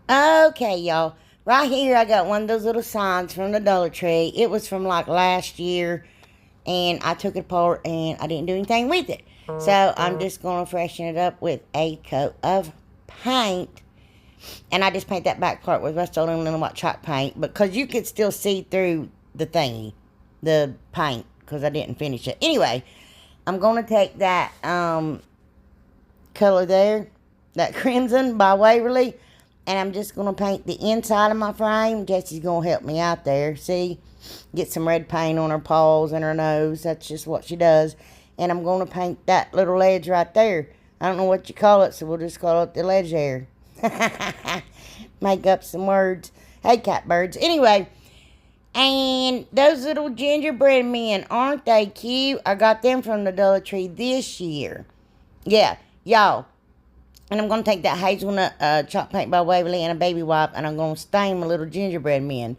Okay, y'all. Right here, I got one of those little signs from the Dollar Tree. It was from like last year, and I took it apart and I didn't do anything with it. So I'm just going to freshen it up with a coat of paint. And I just paint that back part with Rust-Oleum and white chalk paint because you could still see through the thingy, the paint, because I didn't finish it. Anyway, I'm going to take that color there, that crimson by Waverly, and I'm just going to paint the inside of my frame. Jessie's going to help me out there. See? Get some red paint on her paws and her nose. That's just what she does. And I'm going to paint that little ledge right there. I don't know what you call it, so we'll just call it the ledge there. Make up some words. Hey, catbirds. Anyway, and those little gingerbread men, aren't they cute? I got them from the Dollar Tree this year. Yeah, y'all. And I'm going to take that hazelnut chalk paint by Waverly and a baby wipe, and I'm going to stain my little gingerbread men.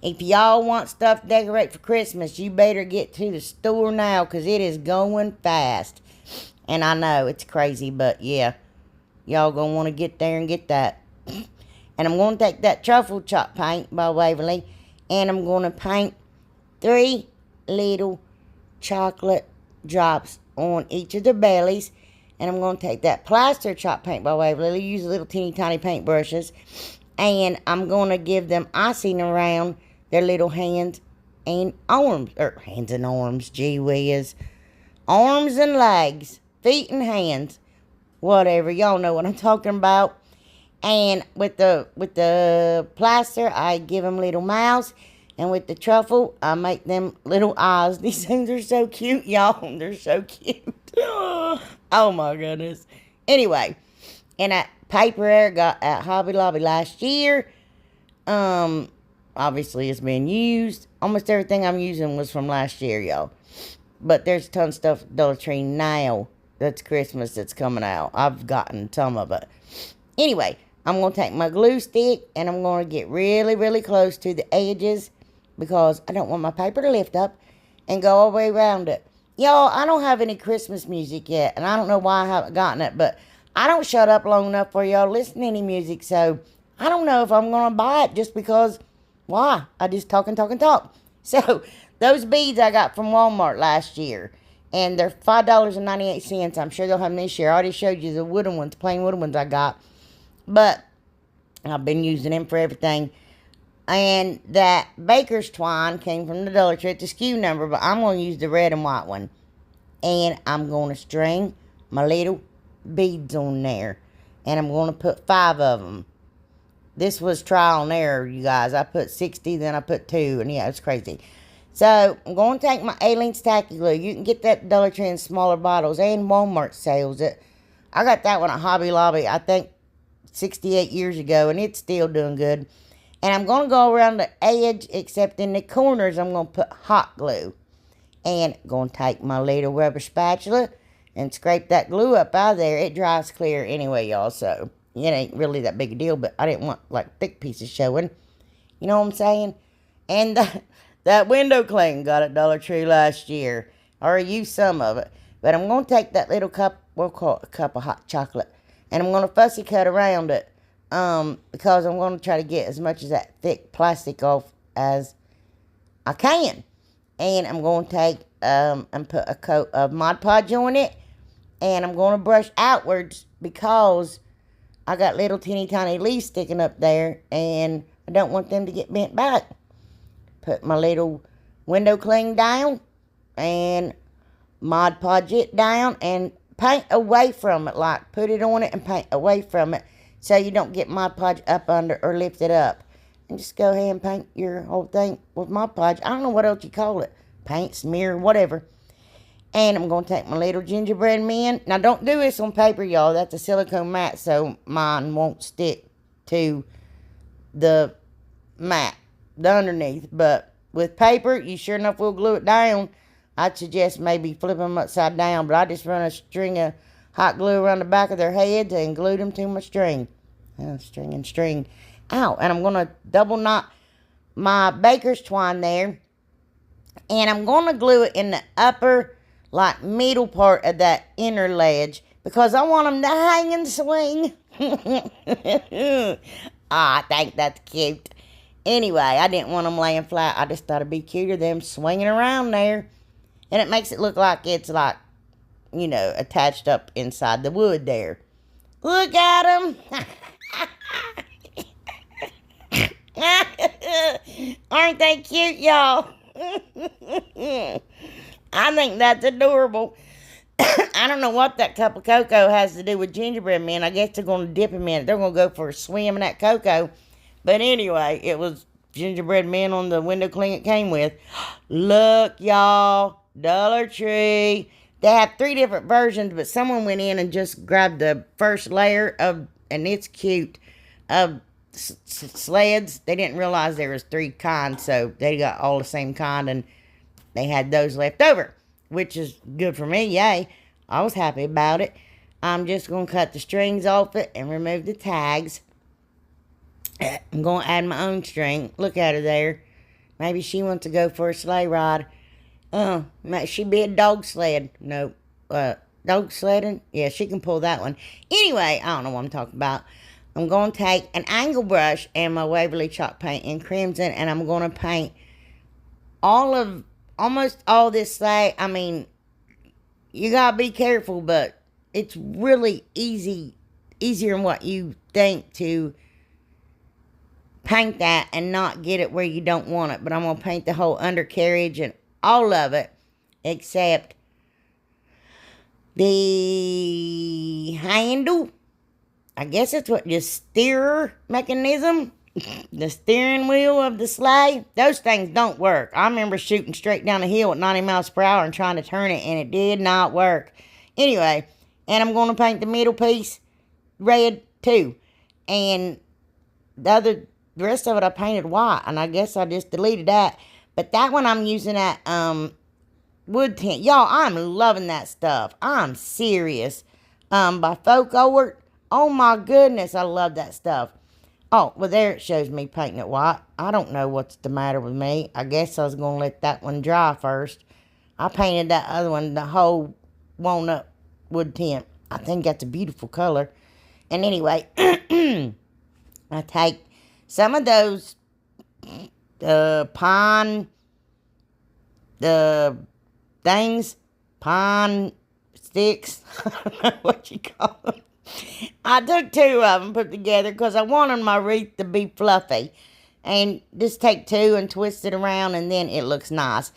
If y'all want stuff to decorate for Christmas, you better get to the store now, because it is going fast. And I know, it's crazy, but yeah. Y'all going to want to get there and get that. And I'm going to take that truffle chalk paint by Waverly, and I'm going to paint 3 little chocolate drops on each of their bellies. And I'm going to take that plaster chalk paint by Waverly, use little teeny tiny paint brushes, and I'm going to give them icing around their little hands and arms, or hands and arms, gee whiz, arms and legs, feet and hands, whatever, y'all know what I'm talking about. And with the plaster, I give them little mouths, and with the truffle, I make them little eyes. These things are so cute, y'all. They're so cute. Oh my goodness. Anyway, and that paper there got at Hobby Lobby last year. Obviously it's been used. Almost everything I'm using was from last year, y'all. But there's a ton of stuff at Dollar Tree now that's Christmas that's coming out. I've gotten some of it. Anyway, I'm going to take my glue stick and I'm going to get really, really close to the edges because I don't want my paper to lift up and go all the way around it. Y'all, I don't have any Christmas music yet, and I don't know why I haven't gotten it, but I don't shut up long enough for y'all to listen to any music, so I don't know if I'm going to buy it just because, why? I just talk and talk and talk. So, those beads I got from Walmart last year, and they're $5.98. I'm sure they'll have them this year. I already showed you the wooden ones, plain wooden ones I got, but I've been using them for everything. And that baker's twine came from the Dollar Tree. It's a SKU number, but I'm going to use the red and white one. And I'm going to string my little beads on there. And I'm going to put 5 of them. This was trial and error, you guys. I put 60, then I put 2. And yeah, it's crazy. So, I'm going to take my Aleene's Tacky Glue. You can get that at Dollar Tree in smaller bottles. And Walmart sells it. I got that one at Hobby Lobby, I think, 68 years ago. And it's still doing good. And I'm going to go around the edge, except in the corners, I'm going to put hot glue. And I'm going to take my little rubber spatula and scrape that glue up out of there. It dries clear anyway, y'all, so it ain't really that big a deal, but I didn't want, like, thick pieces showing. You know what I'm saying? And that window cling got at Dollar Tree last year. I already used some of it. But I'm going to take that little cup, we'll call it a cup of hot chocolate, and I'm going to fussy cut around it. Because I'm going to try to get as much of that thick plastic off as I can. And I'm going to take, and put a coat of Mod Podge on it. And I'm going to brush outwards because I got little teeny tiny leaves sticking up there. And I don't want them to get bent back. Put my little window cling down. And Mod Podge it down. And paint away from it. Like, put it on it and paint away from it. So you don't get Mod Podge up under or lift it up. And just go ahead and paint your whole thing with Mod Podge. I don't know what else you call it. Paint, smear, whatever. And I'm going to take my little gingerbread men. Now don't do this on paper, y'all. That's a silicone mat, so mine won't stick to the mat, the underneath. But with paper, you sure enough will glue it down. I'd suggest maybe flipping them upside down. But I just run a string of hot glue around the back of their heads and glued them to my string. String and string. Ow. And I'm going to double knot my baker's twine there. And I'm going to glue it in the upper, like, middle part of that inner ledge. Because I want them to hang and swing. I think that's cute. Anyway, I didn't want them laying flat. I just thought it'd be cuter them swinging around there. And it makes it look like it's like, attached up inside the wood there. Look at them. Aren't they cute, y'all? I think that's adorable. I don't know what that cup of cocoa has to do with gingerbread men. I guess they're going to dip him in it. They're going to go for a swim in that cocoa. But anyway, it was gingerbread men on the window cling it came with. Look, y'all. Dollar Tree. They have 3 different versions, but someone went in and just grabbed the first layer of, and it's cute, of sleds. They didn't realize there was 3 kinds, so they got all the same kind, and they had those left over, which is good for me. Yay. I was happy about it. I'm just going to cut the strings off it and remove the tags. I'm going to add my own string. Look at her there. Maybe she wants to go for a sleigh ride. Might she be a dog sled? No. Dog sledding? Yeah, she can pull that one. Anyway, I don't know what I'm talking about. I'm going to take an angle brush and my Waverly chalk paint in crimson, and I'm going to paint almost all this sleigh. I mean, you got to be careful, but it's really easier than what you think to paint that and not get it where you don't want it. But I'm going to paint the whole undercarriage and all of it except the handle. I guess it's what, the steerer mechanism, the steering wheel of the sleigh. Those things don't work. I remember shooting straight down the hill at 90 miles per hour and trying to turn it, and it did not work. Anyway, and I'm going to paint the middle piece red too. And the rest of it I painted white, and I guess I just deleted that. But that one I'm using that wood tint. Y'all, I'm loving that stuff. I'm serious. By Folk Art. Oh my goodness, I love that stuff. Oh, well there it shows me painting it white. I don't know what's the matter with me. I guess I was going to let that one dry first. I painted that other one, the whole walnut wood tint. I think that's a beautiful color. And anyway, I take some of those pine sticks. I don't know what you call them. I took 2 of them put together because I wanted my wreath to be fluffy. And just take 2 and twist it around, and then it looks nice.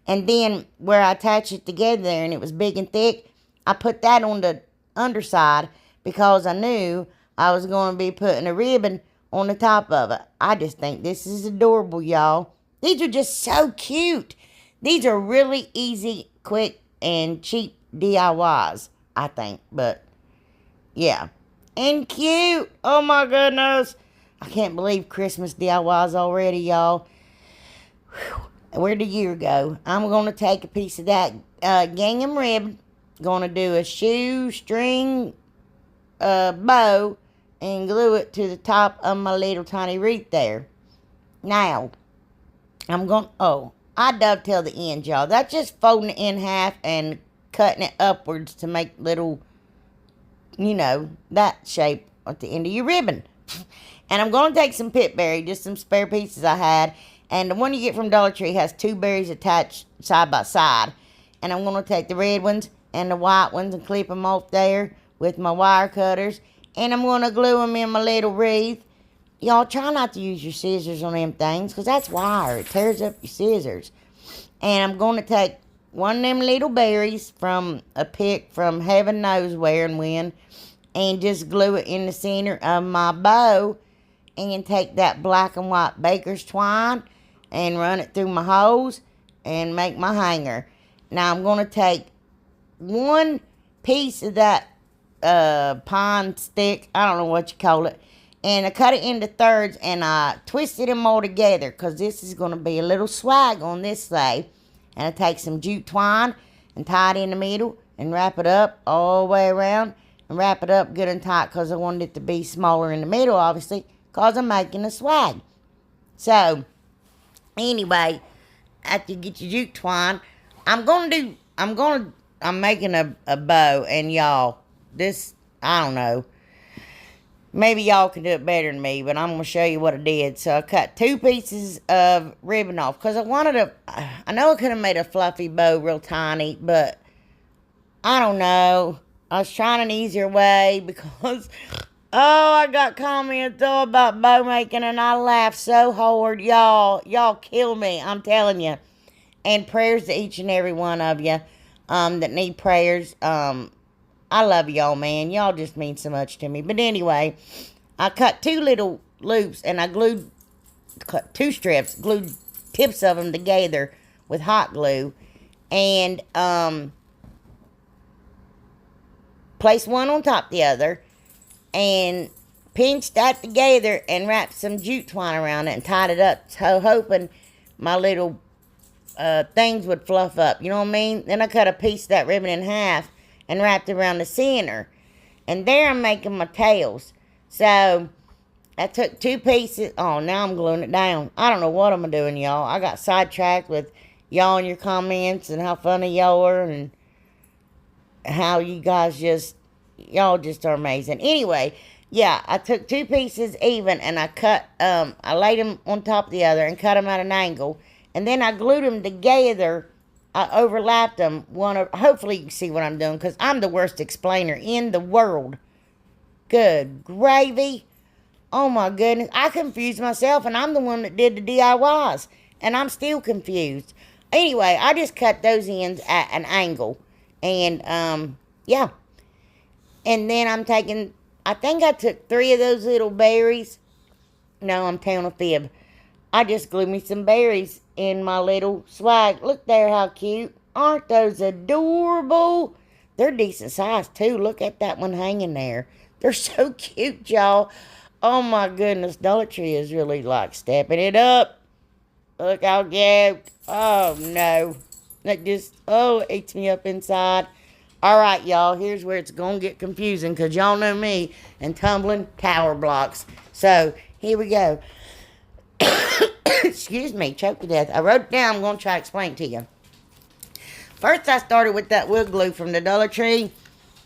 And then where I attached it together there and it was big and thick, I put that on the underside because I knew I was going to be putting a ribbon on the top of it. I just think this is adorable, y'all. These are just so cute. These are really easy, quick, and cheap DIYs, I think. But, yeah. And cute. Oh, my goodness. I can't believe Christmas DIYs already, y'all. Whew. Where'd the year go? I'm going to take a piece of that gingham ribbon. Going to do a shoestring bow and glue it to the top of my little tiny wreath there. Now, I dovetail the ends, y'all. That's just folding it in half and cutting it upwards to make little, that shape at the end of your ribbon. And I'm going to take some pit berry, just some spare pieces I had. And the one you get from Dollar Tree has 2 berries attached side by side. And I'm going to take the red ones and the white ones and clip them off there with my wire cutters. And I'm going to glue them in my little wreath. Y'all, try not to use your scissors on them things, because that's wire. It tears up your scissors. And I'm going to take one of them little berries from a pick from heaven knows where and when, and just glue it in the center of my bow, and take that black and white baker's twine and run it through my holes and make my hanger. Now I'm going to take one piece of that pine stick, I don't know what you call it, and I cut it into thirds, and I twisted them all together, because this is going to be a little swag on this sleigh. And I take some jute twine and tie it in the middle and wrap it up all the way around, and wrap it up good and tight, because I wanted it to be smaller in the middle, obviously, because I'm making a swag. So, anyway, after you get your jute twine, I'm making a bow, and y'all, this, I don't know, Maybe y'all can do it better than me, but I'm going to show you what I did. So I cut 2 pieces of ribbon off because I wanted to, I know I could have made a fluffy bow real tiny, but I don't know. I was trying an easier way because, oh, I got comments all about bow making and I laughed so hard. Y'all kill me, I'm telling you. And prayers to each and every one of you that need prayers. I love y'all, man. Y'all just mean so much to me. But anyway, I cut 2 little loops and I cut 2 strips, glued tips of them together with hot glue. And placed one on top of the other and pinched that together and wrapped some jute twine around it and tied it up. So hoping my little things would fluff up. You know what I mean? Then I cut a piece of that ribbon in half and wrapped it around the center. And there I'm making my tails. So I took 2 pieces. Oh, now I'm gluing it down. I don't know what I'm doing, y'all. I got sidetracked with y'all and your comments and how funny y'all are and how you guys y'all just are amazing. Anyway, yeah, I took 2 pieces even and I cut, I laid them on top of the other and cut them at an angle. And then I glued them together. I overlapped them. Hopefully you can see what I'm doing because I'm the worst explainer in the world. Good gravy. Oh my goodness. I confused myself and I'm the one that did the DIYs. And I'm still confused. Anyway, I just cut those ends at an angle. And, yeah. And then I'm taking, I think I took 3 of those little berries. No, I'm telling a fib. I just glued me some berries in my little swag. Look there how cute. Aren't those adorable? They're decent size too. Look at that one hanging there. They're so cute, y'all. Oh my goodness. Dollar Tree is really like stepping it up. Look how cute. Oh no. That just, oh, it eats me up inside. Alright, y'all. Here's where it's going to get confusing because y'all know me and tumbling tower blocks. So, here we go. Excuse me, choked to death. I wrote it down. I'm going to try to explain it to you. First, I started with that wood glue from the Dollar Tree.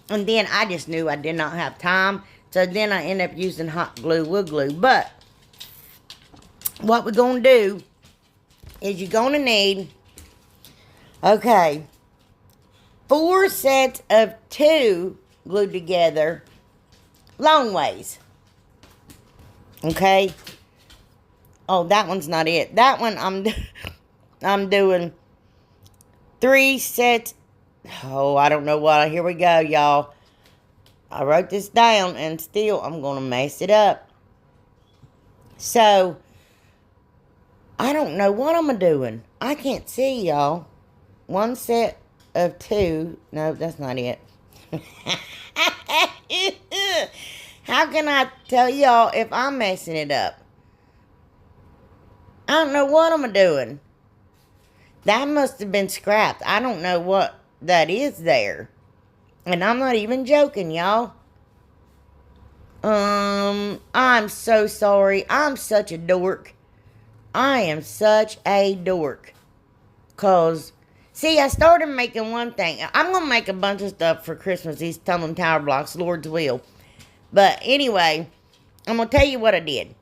And then I just knew I did not have time. So then I ended up using hot glue, wood glue. But what we're going to do is you're going to need, okay, 4 sets of 2 glued together long ways. Okay. Oh, that one's not it. That one I'm doing 3 sets. Oh, I don't know what. Here we go, y'all. I wrote this down and still I'm going to mess it up. So, I don't know what I'm doing. I can't see, y'all. 1 set of 2. No, that's not it. How can I tell y'all if I'm messing it up? I don't know what I'm doing. That must have been scrapped. I don't know what that is there. And I'm not even joking, y'all. I'm so sorry. I'm such a dork. I am such a dork. Because, see, I started making one thing. I'm going to make a bunch of stuff for Christmas. These tumbling tower blocks, Lord's will. But anyway, I'm going to tell you what I did.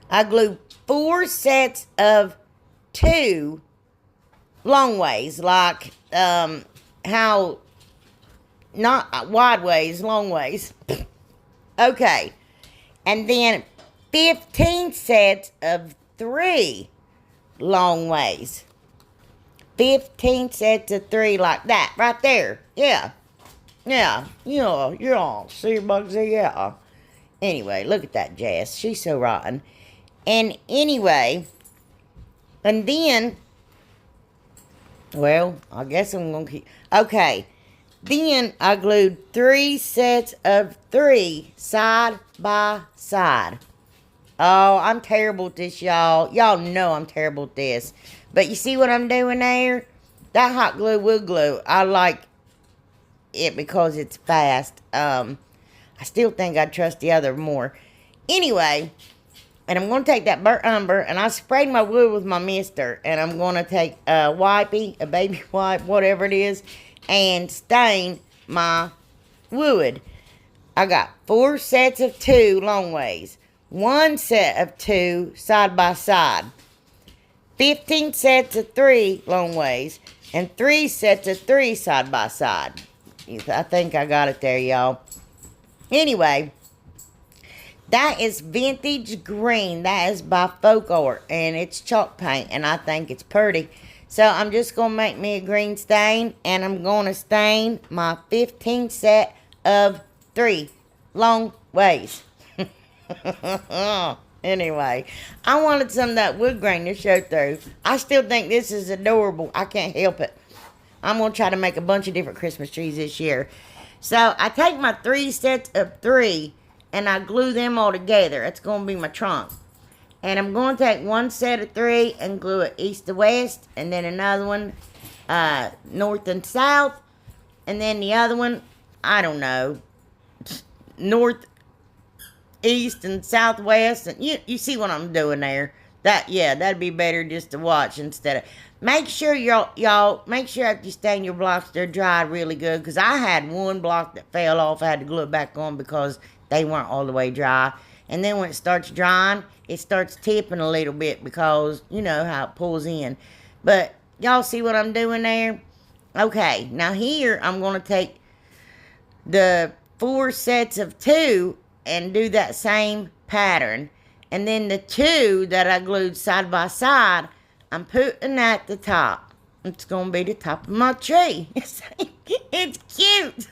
I glued 4 sets of 2 long ways, like how, not wide ways, long ways. Okay. And then 15 sets of 3 long ways. 15 sets of 3 like that, right there. Yeah. Yeah. Yeah. See, Bugsy, yeah. Anyway, look at that Jess. She's so rotten. And anyway, and then, well, I guess I'm going to keep, okay. Then I glued 3 sets of 3 side by side. Oh, I'm terrible at this, y'all. Y'all know I'm terrible at this. But you see what I'm doing there? That hot glue, wood glue, I like it because it's fast. I still think I'd trust the other more. Anyway, and I'm going to take that burnt umber, and I sprayed my wood with my mister, and I'm going to take a wipey, a baby wipe, whatever it is, and stain my wood. I got 4 sets of 2 long ways, 1 set of 2 side by side, 15 sets of 3 long ways, and 3 sets of 3 side by side. I think I got it there, y'all. Anyway, that is vintage green. That is by Folk Art, and it's chalk paint, and I think it's pretty. So I'm just going to make me a green stain, and I'm going to stain my 15 set of 3 long ways. Anyway, I wanted some of that wood grain to show through. I still think this is adorable. I can't help it. I'm going to try to make a bunch of different Christmas trees this year. So I take my 3 sets of 3 and I glue them all together. It's going to be my trunk. And I'm going to take 1 set of 3 and glue it east to west. And then another one north and south. And then the other one, I don't know, north, east, and southwest. And you see what I'm doing there. That'd be better just to watch instead of... Make sure y'all make sure after you stain your blocks, they're dried really good. Because I had one block that fell off. I had to glue it back on because they weren't all the way dry. And then when it starts drying, it starts tipping a little bit because you know how it pulls in. But y'all see what I'm doing there? Okay, now here I'm going to take the 4 sets of 2 and do that same pattern. And then the 2 that I glued side by side, I'm putting at the top. It's going to be the top of my tree. It's cute.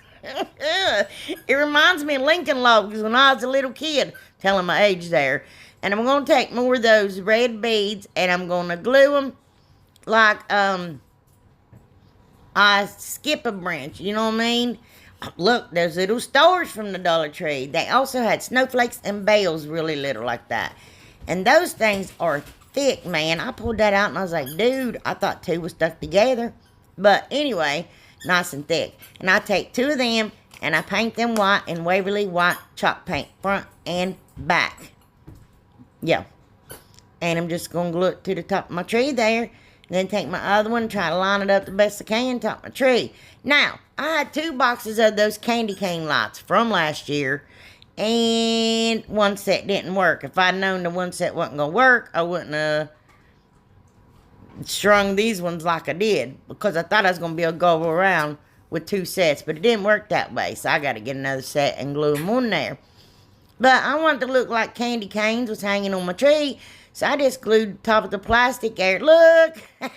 It reminds me of Lincoln Logs when I was a little kid. Telling my age there. And I'm going to take more of those red beads and I'm going to glue them like I skip a branch. You know what I mean? Look, there's little stars from the Dollar Tree. They also had snowflakes and bells really little like that. And those things are thick, man. I pulled that out and I was like, dude, I thought 2 was stuck together. But anyway, nice and thick. And I take 2 of them and I paint them white in Waverly white chalk paint, front and back. Yeah. And I'm just going to glue it to the top of my tree there. And then take my other one and try to line it up the best I can, top of my tree. Now, I had 2 boxes of those candy cane lights from last year. And 1 set didn't work. If I'd known the 1 set wasn't going to work, I wouldn't have strung these ones like I did. Because I thought I was going to be able to go around with 2 sets. But it didn't work that way. So I got to get another set and glue them on there. But I wanted to look like candy canes was hanging on my tree. So I just glued the top of the plastic there. Look! Isn't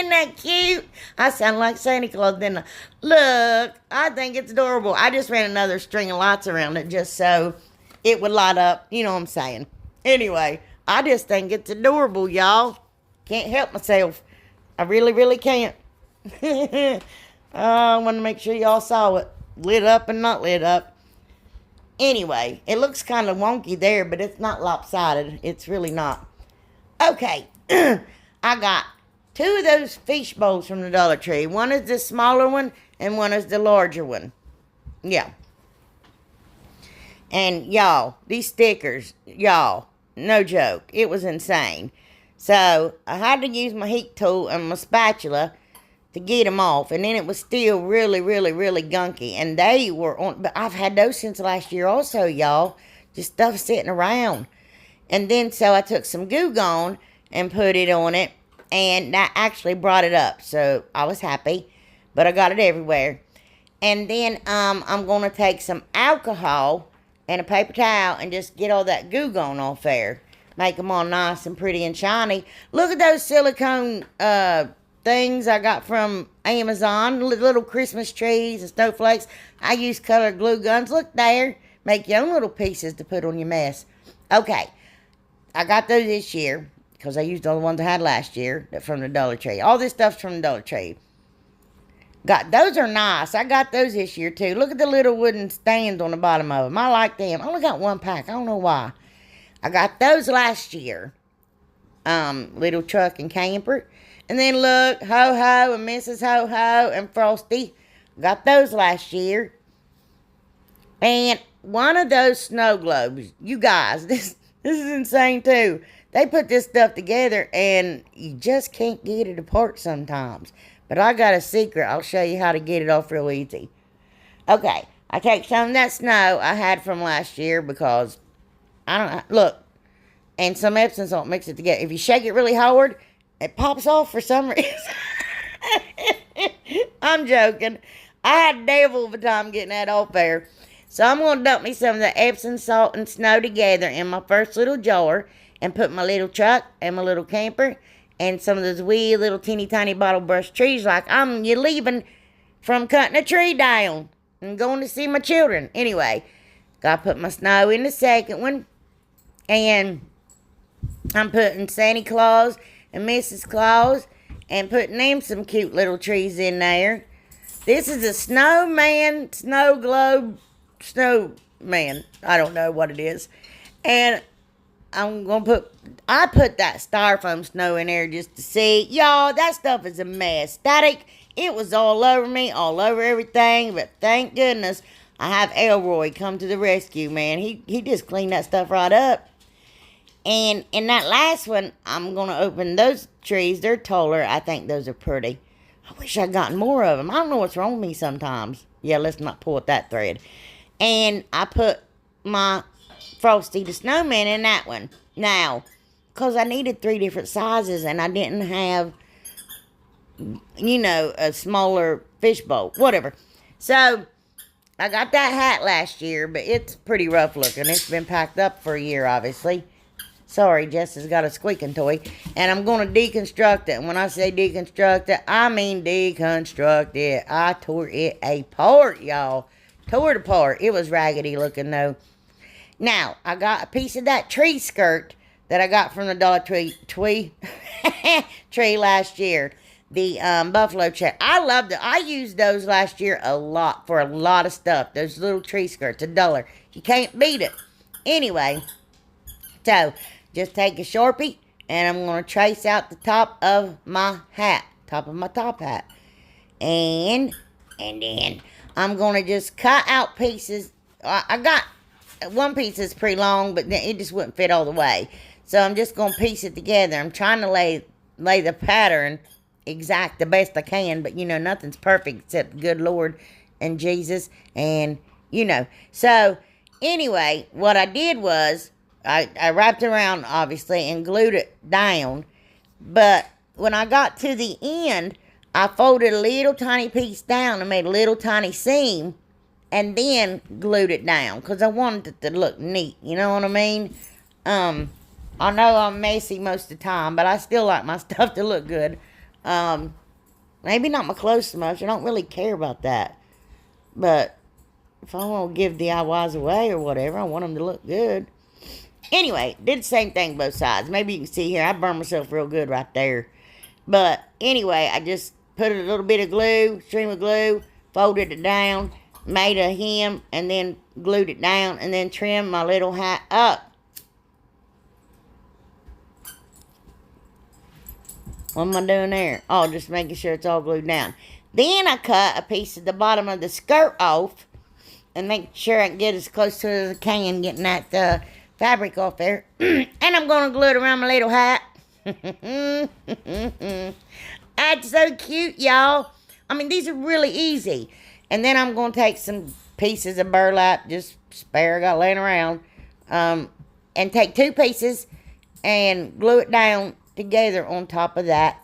that cute? I sound like Santa Claus, didn't I? Look! I think it's adorable. I just ran another string of lights around it just so it would light up. You know what I'm saying? Anyway, I just think it's adorable, y'all. Can't help myself. I really, really can't. I want to make sure y'all saw it. Lit up and not lit up. Anyway, it looks kind of wonky there, but it's not lopsided. It's really not. Okay, I got 2 of those fish bowls from the Dollar Tree. One is the smaller one, and one is the larger one. Yeah. And y'all, these stickers, y'all, no joke. It was insane. So, I had to use my heat tool and my spatula to get them off, and then it was still really, really, really gunky, and they were on, but I've had those since last year also, y'all, just stuff sitting around, and then so I took some Goo Gone and put it on it, and that actually brought it up, so I was happy, but I got it everywhere, and then I'm going to take some alcohol and a paper towel and just get all that Goo Gone off there, make them all nice and pretty and shiny. Look at those silicone, things I got from Amazon, little Christmas trees and snowflakes. I use colored glue guns. Look there. Make your own little pieces to put on your mess. Okay, I got those this year because I used all the ones I had last year from the Dollar Tree. All this stuff's from the Dollar Tree. Those are nice. I got those this year too. Look at the little wooden stands on the bottom of them. I like them. I only got 1 pack. I don't know why. I got those last year. Little truck and camper. And then look, Ho-Ho and Mrs. Ho-Ho and Frosty. Got those last year. And one of those snow globes. You guys, this is insane too. They put this stuff together and you just can't get it apart sometimes. But I got a secret. I'll show you how to get it off real easy. Okay, I take some of that snow I had from last year because I don't look, and some Epsom salt, mix it together. If you shake it really hard, it pops off for some reason. I'm joking. I had a devil of a time getting that off there. So I'm going to dump me some of the Epsom salt and snow together in my first little jar and put my little truck and my little camper and some of those wee little teeny tiny bottle brush trees like you leaving from cutting a tree down and going to see my children. Anyway, got to put my snow in the second one. And I'm putting Santa Claus and Mrs. Claus and putting them some cute little trees in there. This is a snowman, snow globe, snowman. I don't know what it is. And I put that styrofoam snow in there just to see. Y'all, that stuff is a mess. Static, it was all over me, all over everything. But thank goodness I have Elroy come to the rescue, man. He just cleaned that stuff right up. And in that last one, I'm going to open those trees. They're taller. I think those are pretty. I wish I'd gotten more of them. I don't know what's wrong with me sometimes. Yeah, let's not pull at that thread. And I put my Frosty the Snowman in that one. Now, because I needed 3 different sizes and I didn't have, a smaller fishbowl. Whatever. So, I got that hat last year, but it's pretty rough looking. It's been packed up for a year, obviously. Sorry, Jess has got a squeaking toy. And I'm going to deconstruct it. And when I say deconstruct it, I mean deconstruct it. I tore it apart, y'all. Tore it apart. It was raggedy looking, though. Now, I got a piece of that tree skirt that I got from the Dollar Tree tree last year. The buffalo check. I loved it. I used those last year a lot for a lot of stuff. Those little tree skirts, $1. You can't beat it. Anyway, so just take a Sharpie and I'm going to trace out the top of my hat. Top of my top hat. And then I'm going to just cut out pieces. I got one piece that's pretty long, but it just wouldn't fit all the way. So I'm just going to piece it together. I'm trying to lay the pattern exact the best I can, but nothing's perfect except the good Lord and Jesus and So anyway, what I did was I wrapped it around, obviously, and glued it down. But when I got to the end, I folded a little tiny piece down and made a little tiny seam and then glued it down because I wanted it to look neat. You know what I mean? I know I'm messy most of the time, but I still like my stuff to look good. Maybe not my clothes so much. I don't really care about that. But if I want to give DIYs away or whatever, I want them to look good. Anyway, did the same thing both sides. Maybe you can see here, I burned myself real good right there. But anyway, I just put a little bit of glue, stream of glue, folded it down, made a hem, and then glued it down, and then trimmed my little hat up. What am I doing there? Oh, just making sure it's all glued down. Then I cut a piece of the bottom of the skirt off and make sure I can get as close to it as I can, getting that fabric off there. And I'm going to glue it around my little hat. That's so cute, y'all. I mean, these are really easy. And then I'm going to take some pieces of burlap, just spare I got laying around, and take 2 pieces and glue it down together on top of that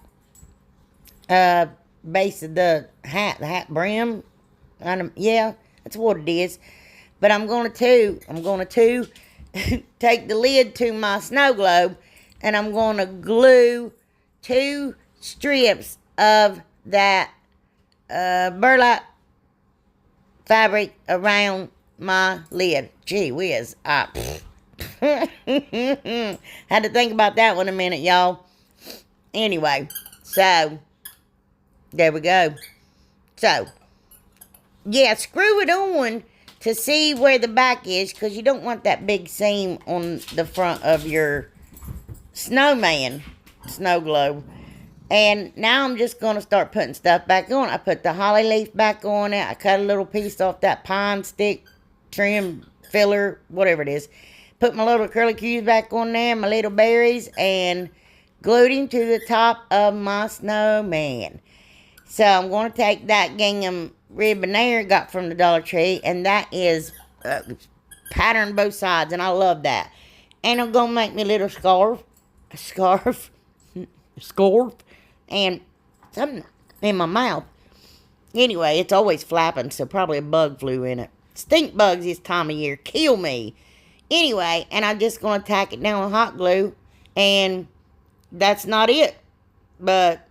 base of the hat brim. Yeah, that's what it is. But I'm going to take the lid to my snow globe, and I'm going to glue 2 strips of that burlap fabric around my lid. Gee whiz. Had to think about that one a minute, y'all. Anyway, so there we go. So, yeah, screw it on to see where the back is, because you don't want that big seam on the front of your snowman snow globe. And now I'm just going to start putting stuff back on. I put the holly leaf back on it. I cut a little piece off that pine stick trim filler, whatever it is. Put my little curlicues back on there, my little berries, and glued him to the top of my snowman. So I'm going to take that gingham ribbon there got from the Dollar Tree, and that is patterned both sides, and I love that. And I'm gonna make me a little scarf, and something in my mouth. Anyway, it's always flapping, so probably a bug flew in it. Stink bugs this time of year kill me. Anyway, and I'm just gonna tack it down with hot glue, and that's not it. But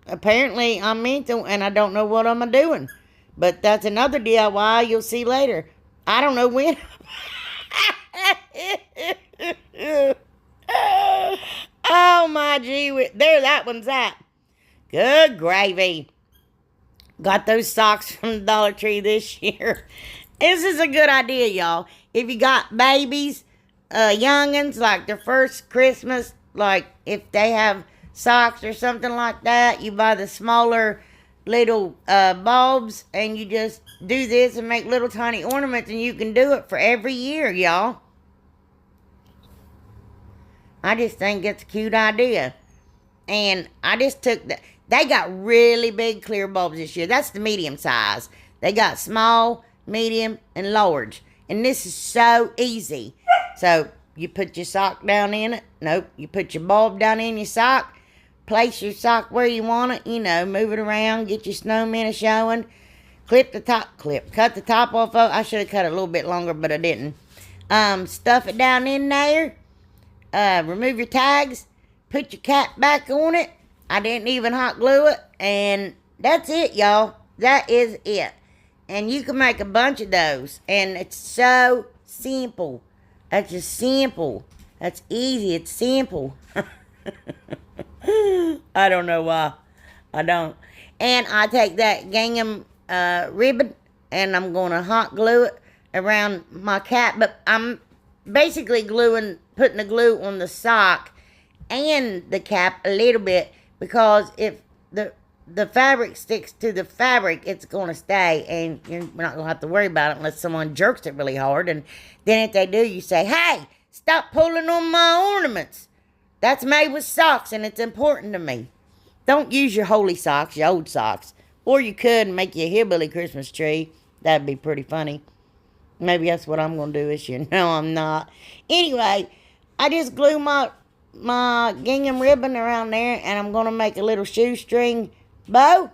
apparently I'm mental, and I don't know what I'm doing. But that's another DIY you'll see later. I don't know when. Oh my gee, there that one's at. Good gravy. Got those socks from the Dollar Tree this year. This is a good idea, y'all. If you got babies, youngins, like their first Christmas, like if they have socks or something like that, you buy the smaller little bulbs, and you just do this and make little tiny ornaments, and you can do it for every year, y'all. I just think it's a cute idea. And I just took they got really big clear bulbs this year. That's the medium size. They got small, medium, and large. And this is so easy. So you put your sock down in it. Nope. You put your bulb down in your sock. Place your sock where you want it. You know, move it around. Get your snowman a showing. Cut the top off of it. I should have cut it a little bit longer, but I didn't. Stuff it down in there. Remove your tags. Put your cap back on it. I didn't even hot glue it. And that's it, y'all. That is it. And you can make a bunch of those. And it's so simple. That's just simple. That's easy. It's simple. I don't know why. I don't. And I take that gingham ribbon, and I'm going to hot glue it around my cap. But I'm basically putting the glue on the sock and the cap a little bit, because if the fabric sticks to the fabric, it's going to stay, and you're not going to have to worry about it unless someone jerks it really hard. And then if they do, you say, hey, stop pulling on my ornaments. That's made with socks, and it's important to me. Don't use your holy socks, your old socks. Or you could make you a hillbilly Christmas tree. That'd be pretty funny. Maybe that's what I'm going to do this year. No, I'm not. Anyway, I just glue my gingham ribbon around there, and I'm going to make a little shoestring bow.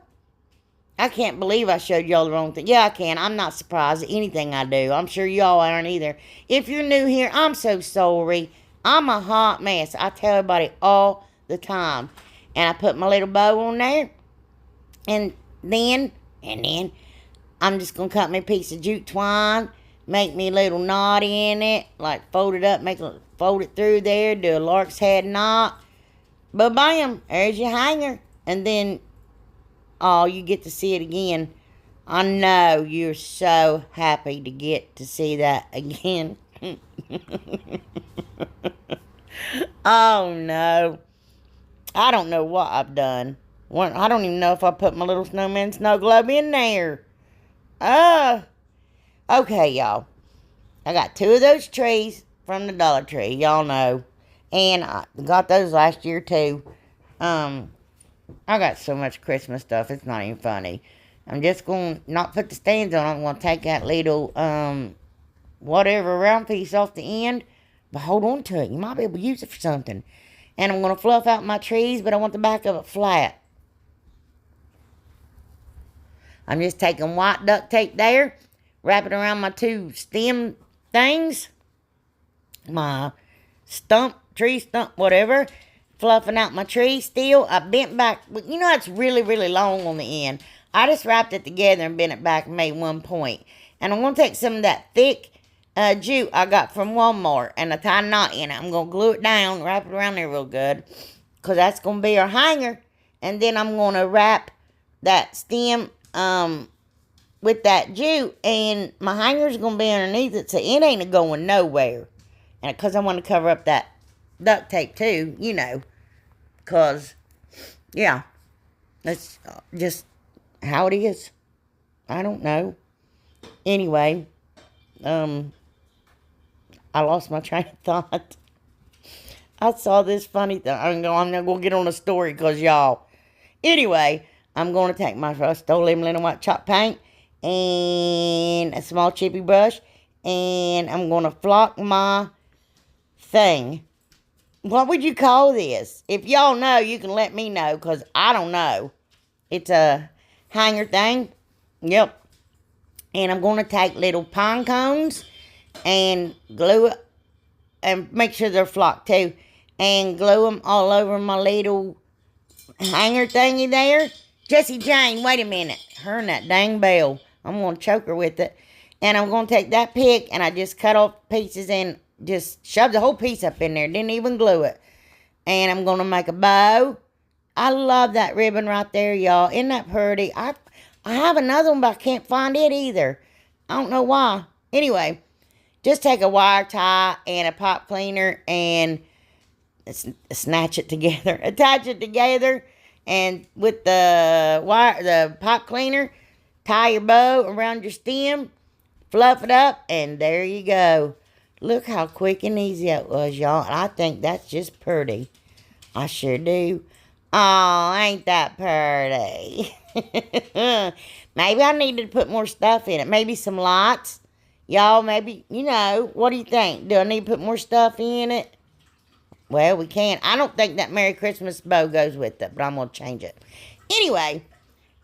I can't believe I showed y'all the wrong thing. Yeah, I can. I'm not surprised at anything I do. I'm sure y'all aren't either. If you're new here, I'm so sorry. I'm a hot mess. I tell everybody all the time. And I put my little bow on there. And then, I'm just going to cut me a piece of jute twine. Make me a little knot in it. Like fold it up, fold it through there. Do a lark's head knot. Ba-bam. There's your hanger. And then, oh, you get to see it again. I know you're so happy to get to see that again. Oh, no. I don't know what I've done. I don't even know if I put my little snowman snow globe in there. Okay, y'all. I got 2 of those trees from the Dollar Tree. Y'all know. And I got those last year, too. I got so much Christmas stuff. It's not even funny. I'm just going to not put the stands on. I'm going to take that little, whatever round piece off the end. But hold on to it. You might be able to use it for something. And I'm going to fluff out my trees, but I want the back of it flat. I'm just taking white duct tape there. Wrap it around my 2 stem things. My tree stump, whatever. Fluffing out my tree still. I bent back. You know, it's really, really long on the end. I just wrapped it together and bent it back and made one point. And I'm going to take some of that thick jute I got from Walmart, and I tie a knot in it. I'm going to glue it down, wrap it around there real good, because that's going to be our hanger. And then I'm going to wrap that stem with that jute, and my hanger's going to be underneath it, so it ain't going nowhere. And because I want to cover up that duct tape too, you know, because, yeah, that's just how it is. I don't know. Anyway, I lost my train of thought. I saw this funny thing. I'm not going to get on a story because y'all. Anyway, I'm going to take my stole them little white chalk paint, and a small chippy brush. And I'm going to flock my thing. What would you call this? If y'all know, you can let me know, because I don't know. It's a hanger thing. Yep. And I'm going to take little pine cones and glue it, and make sure they're flocked too, and glue them all over my little hanger thingy there. Jessie Jane, wait a minute. Her and that dang bell. I'm going to choke her with it. And I'm going to take that pick, and I just cut off pieces and just shove the whole piece up in there. Didn't even glue it. And I'm going to make a bow. I love that ribbon right there, y'all. Isn't that pretty? I have another one, but I can't find it either. I don't know why. Anyway, just take a wire tie and a pipe cleaner and snatch it together. Attach it together, and with the pipe cleaner, tie your bow around your stem, fluff it up, and there you go. Look how quick and easy it was, y'all. I think that's just pretty. I sure do. Oh, ain't that pretty? Maybe I needed to put more stuff in it. Maybe some lights. Y'all, maybe, what do you think? Do I need to put more stuff in it? Well, we can. I don't think that Merry Christmas bow goes with it, but I'm going to change it. Anyway,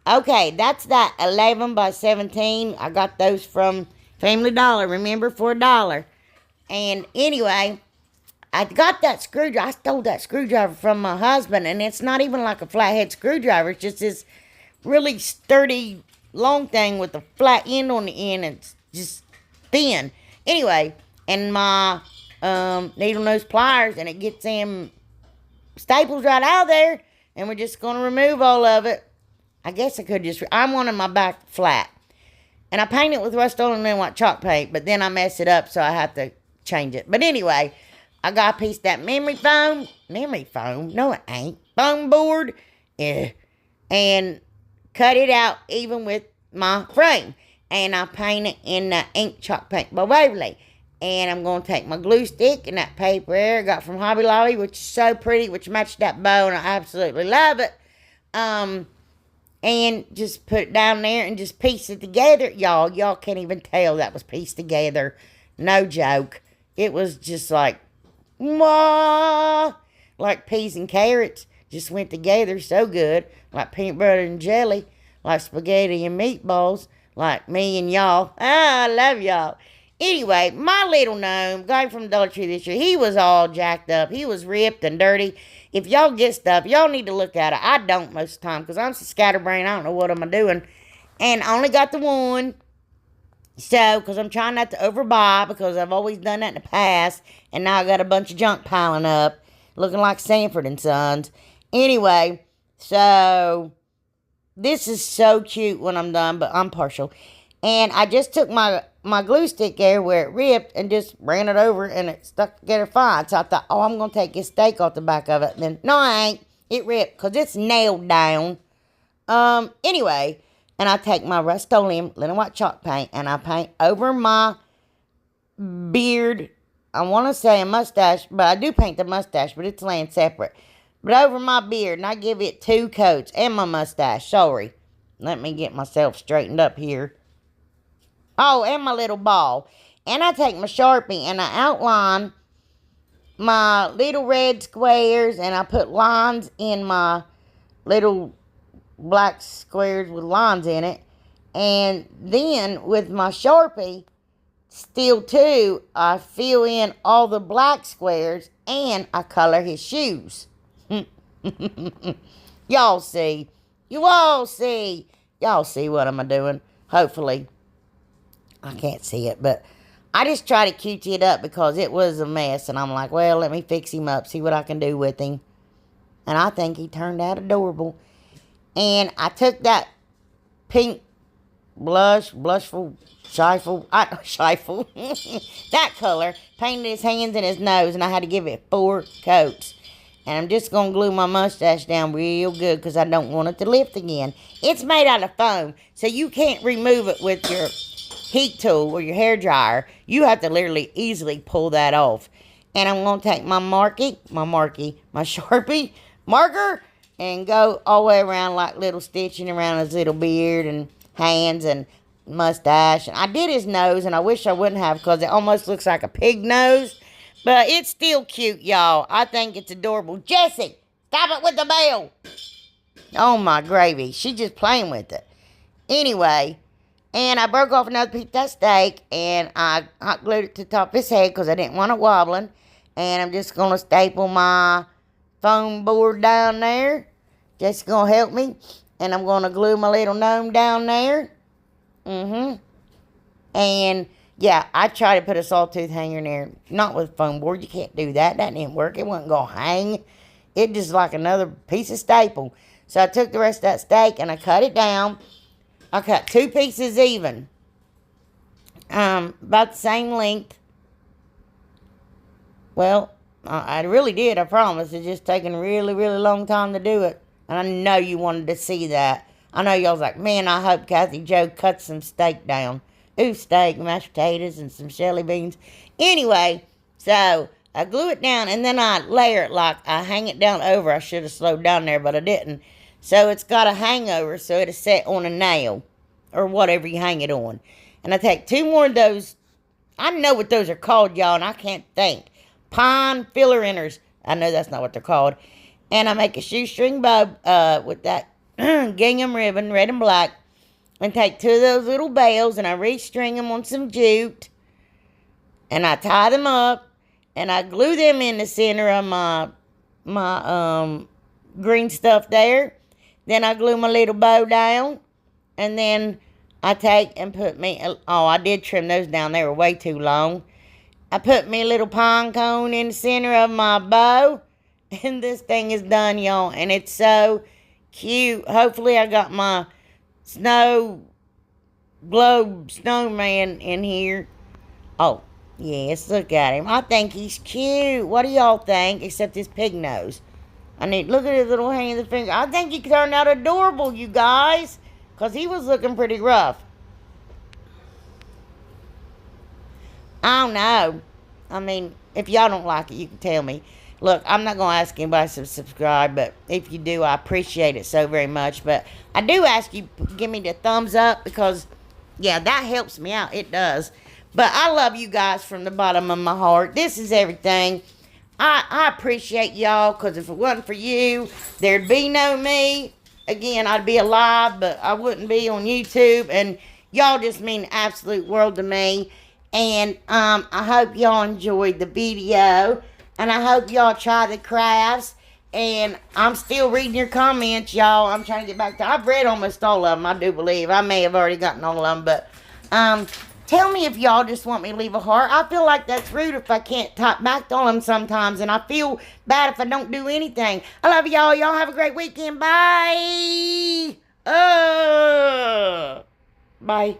okay, that's that 11 by 17. I got those from Family Dollar, remember, for $1. And anyway, I got that screwdriver. I stole that screwdriver from my husband, and it's not even like a flathead screwdriver. It's just this really sturdy, long thing with a flat end on the end. It's just thin. Anyway, and my needle nose pliers, and it gets them staples right out of there, and we're just going to remove all of it. I guess I could just, I wanted my back flat. And I paint it with Rust-Oleum and white chalk paint, but then I mess it up, so I have to change it. But anyway, I got a piece of that memory foam. No, it ain't. Foam board. Yeah. And cut it out even with my frame. And I paint it in the ink chalk paint by Waverly. And I'm going to take my glue stick and that paper I got from Hobby Lobby, which is so pretty, which matched that bow, and I absolutely love it. And just put it down there and just piece it together. Y'all can't even tell that was pieced together. No joke. It was just like, mwah, like peas and carrots. Just went together so good. Like peanut butter and jelly. Like spaghetti and meatballs. Like me and y'all. I love y'all. Anyway, my little gnome, guy from Dollar Tree this year, he was all jacked up. He was ripped and dirty. If y'all get stuff, y'all need to look at it. I don't most of the time, because I'm so scatterbrained. I don't know what I'm doing. And I only got the one. So, because I'm trying not to overbuy, because I've always done that in the past. And now I got a bunch of junk piling up, looking like Sanford and Sons. Anyway, so this is so cute when I'm done, but I'm partial. And I just took my glue stick there where it ripped and just ran it over, and it stuck together fine. So I thought, oh, I'm going to take this stake off the back of it. And then, no, I ain't. It ripped because it's nailed down. Anyway, and I take my Rust-Oleum linen white chalk paint, and I paint over my beard. I want to say a mustache, but I do paint the mustache, but it's laying separate. But over my beard, and I give it 2 coats, and my mustache. Sorry. Let me get myself straightened up here. Oh, and my little ball. And I take my Sharpie and I outline my little red squares, and I put lines in my little black squares with lines in it. And then with my Sharpie, still too, I fill in all the black squares and I color his shoes. Y'all see. You all see. Y'all see what I'm doing. Hopefully. I can't see it, but I just try to cutesy it up because it was a mess. And I'm like, well, let me fix him up, see what I can do with him. And I think he turned out adorable. And I took that pink blushful, shifle, that color, painted his hands and his nose, and I had to give it 4 coats. And I'm just going to glue my mustache down real good because I don't want it to lift again. It's made out of foam, so you can't remove it with your heat tool or your hair dryer. You have to literally easily pull that off. And I'm going to take my Sharpie marker, and go all the way around like little stitching around his little beard and hands. And mustache. And I did his nose, and I wish I wouldn't have because it almost looks like a pig nose. But it's still cute, y'all. I think it's adorable. Jessie, stop it with the bell. Oh, my gravy. She just playing with it. Anyway, and I broke off another piece of that steak, and I hot glued it to the top of his head because I didn't want it wobbling. And I'm just going to staple my foam board down there. Jessie's going to help me. And I'm going to glue my little gnome down there. And, yeah, I tried to put a sawtooth hanger in there. Not with foam board. You can't do that. That didn't work. It wasn't going to hang. It just like another piece of staple. So I took the rest of that steak and I cut it down. I cut 2 pieces even. About the same length. Well, I really did, I promise. It's just taking a really, really long time to do it. And I know you wanted to see that. I know y'all was like, man, I hope Kathy Joe cuts some steak down. Ooh, steak, mashed potatoes, and some jelly beans. Anyway, so I glue it down, and then I layer it like I hang it down over. I should have slowed down there, but I didn't. So it's got a hangover, so it'll set on a nail or whatever you hang it on. And I take 2 more of those. I know what those are called, y'all, and I can't think. Pine filler inners. I know that's not what they're called. And I make a shoestring bow with that gingham ribbon, red and black. And take 2 of those little bells, and I restring them on some jute. And I tie them up, and I glue them in the center of my green stuff there. Then I glue my little bow down, and then I take and put me, oh, I did trim those down. They were way too long. I put me a little pine cone in the center of my bow, and this thing is done, y'all, and it's so cute. Hopefully I got my snow globe snowman in here. Oh, yes, look at him. I think he's cute. What do y'all think? Except his pig nose. Look at his little hands and fingers. I think he turned out adorable, you guys. Because he was looking pretty rough. I don't know. I mean, if y'all don't like it, you can tell me. Look, I'm not going to ask anybody to subscribe, but if you do, I appreciate it so very much. But I do ask you give me the thumbs up because, yeah, that helps me out. It does. But I love you guys from the bottom of my heart. This is everything. I appreciate y'all because if it wasn't for you, there'd be no me. Again, I'd be alive, but I wouldn't be on YouTube. And y'all just mean the absolute world to me. And I hope y'all enjoyed the video. And I hope y'all try the crafts. And I'm still reading your comments, y'all. I'm trying to get back to... I've read almost all of them, I do believe. I may have already gotten all of them, but... tell me if y'all just want me to leave a heart. I feel like that's rude if I can't talk back on them sometimes. And I feel bad if I don't do anything. I love y'all. Y'all have a great weekend. Bye. Bye.